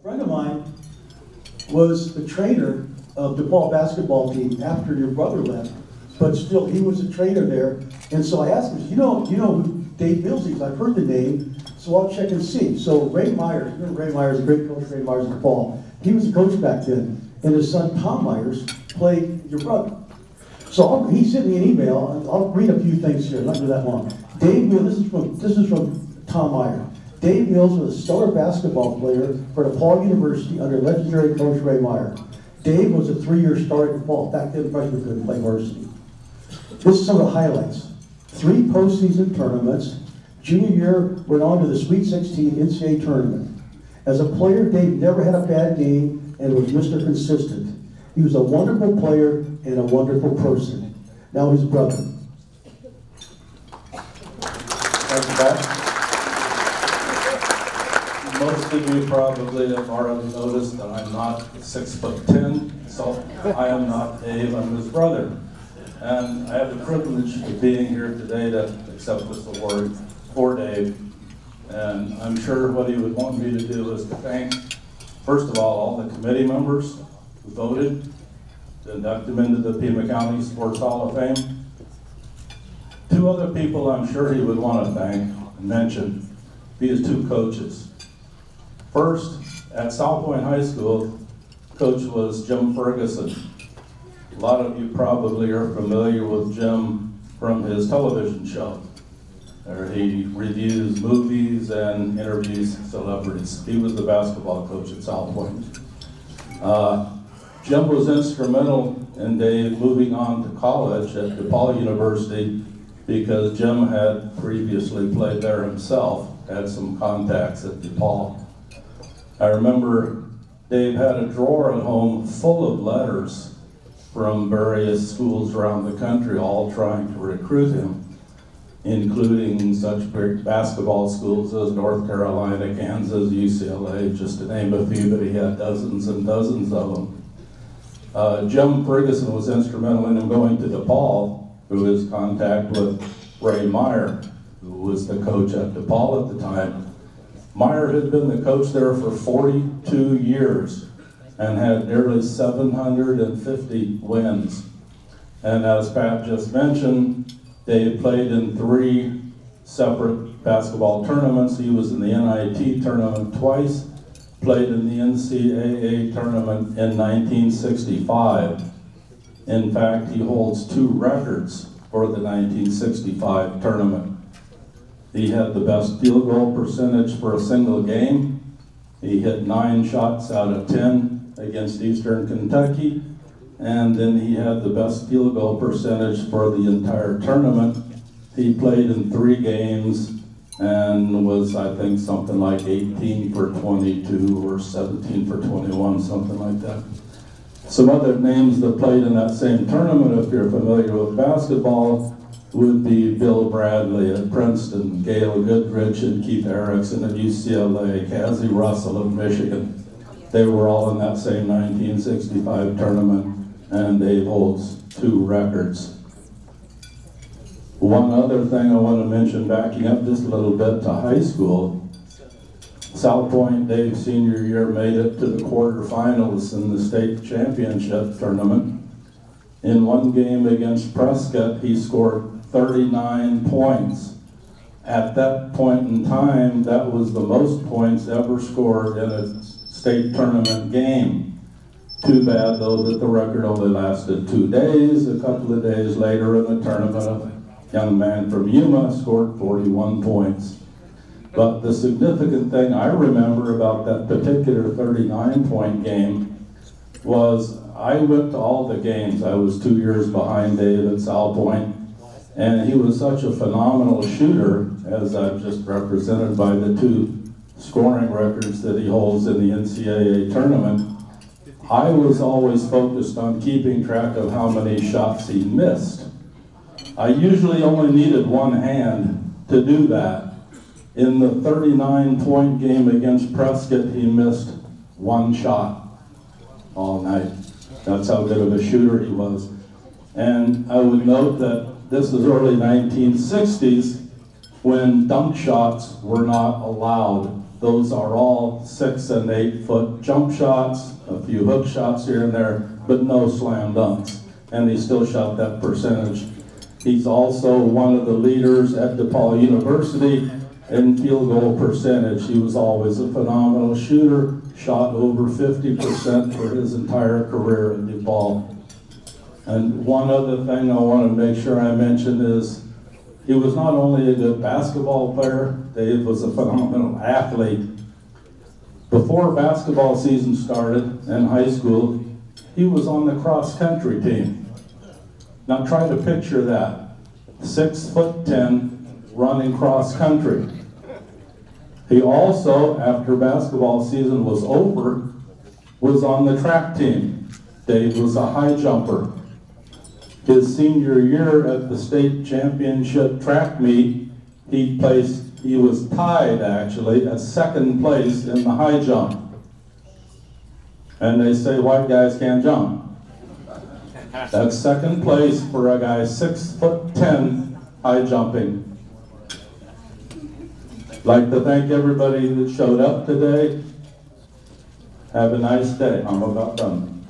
A friend of mine was the trainer of the DePaul basketball team after your brother left, but still he was a trainer there. And so I asked him, you know who Dave Mills is? I've heard the name, so I'll check and see. So Ray Myers, remember Ray Myers, a great coach, Ray Myers of DePaul. He was a coach back then, and his son Tom Myers played your brother. So he sent me an email. I'll read a few things here, not that long. Dave Mills, this is from Tom Myers. Dave Mills was a stellar basketball player for DePaul University under legendary coach Ray Meyer. Dave was a 3-year star at DePaul. Back then, freshmen couldn't play varsity. This is some of the highlights. 3 postseason tournaments. Junior year, went on to the Sweet 16 NCAA tournament. As a player, Dave never had a bad game and was Mr. Consistent. He was a wonderful player and a wonderful person. Now his brother. Thank you, Pat. Most of you probably have already noticed that I'm not 6'10", so I am not Dave, I'm his brother. And I have the privilege of being here today to accept this award for Dave. And I'm sure what he would want me to do is to thank, first of all the committee members who voted to induct him into the Pima County Sports Hall of Fame. 2 other people I'm sure he would want to thank and mention be his 2 coaches. First, at South Point High School, coach was Jim Ferguson. A lot of you probably are familiar with Jim from his television show, where he reviews movies and interviews celebrities. He was the basketball coach at South Point. Jim was instrumental in Dave moving on to college at DePaul University because Jim had previously played there himself, had some contacts at DePaul. I remember Dave had a drawer at home full of letters from various schools around the country, all trying to recruit him, including such great basketball schools as North Carolina, Kansas, UCLA, just to name a few, but he had dozens and dozens of them. Jim Ferguson was instrumental in him going to DePaul through his contact with Ray Meyer, who was the coach at DePaul at the time. Meyer had been the coach there for 42 years and had nearly 750 wins. And as Pat just mentioned, Dave played in 3 separate basketball tournaments. He was in the NIT tournament twice, played in the NCAA tournament in 1965. In fact, he holds 2 records for the 1965 tournament. He had the best field goal percentage for a single game. He hit 9 shots out of 10 against Eastern Kentucky. And then he had the best field goal percentage for the entire tournament. He played in 3 games and was, I think, something like 18 for 22 or 17 for 21, something like that. Some other names that played in that same tournament, if you're familiar with basketball, would be Bill Bradley at Princeton, Gail Goodrich and Keith Erickson at UCLA, Cassie Russell of Michigan. They were all in that same 1965 tournament, and Dave holds 2 records. One other thing I want to mention, backing up just a little bit to high school, South Point, Dave's senior year, made it to the quarterfinals in the state championship tournament. In 1 game against Prescott, he scored 39 points. At that point in time, that was the most points ever scored in a state tournament game. Too bad, though, that the record only lasted 2 days. A couple of days later in the tournament, a young man from Yuma scored 41 points. But the significant thing I remember about that particular 39-point game was I went to all the games. I was 2 years behind Dave at South Point, and he was such a phenomenal shooter, as I've just represented by the 2 scoring records that he holds in the NCAA tournament. I was always focused on keeping track of how many shots he missed. I usually only needed 1 hand to do that. In the 39-point game against Prescott, he missed 1 shot all night. That's how good of a shooter he was. And I would note that this is early 1960s when dunk shots were not allowed those are all 6 and 8 foot jump shots, a few hook shots here and there, but no slam dunks. And he still shot that percentage. He's also one of the leaders at DePaul University in field goal percentage. He was always a phenomenal shooter, shot over 50% for his entire career at DePaul. And one other thing I want to make sure I mention is he was not only a good basketball player, Dave was a phenomenal athlete. Before basketball season started in high school, he was on the cross-country team. Now try to picture that. 6'10", running cross-country. He also, after basketball season was over, was on the track team. Dave was a high jumper. His senior year at the state championship track meet, he was tied actually at 2nd place in the high jump. And they say white guys can't jump. That's 2nd place for a guy 6'10", high jumping. Like to thank everybody that showed up today. Have a nice day. I'm about done.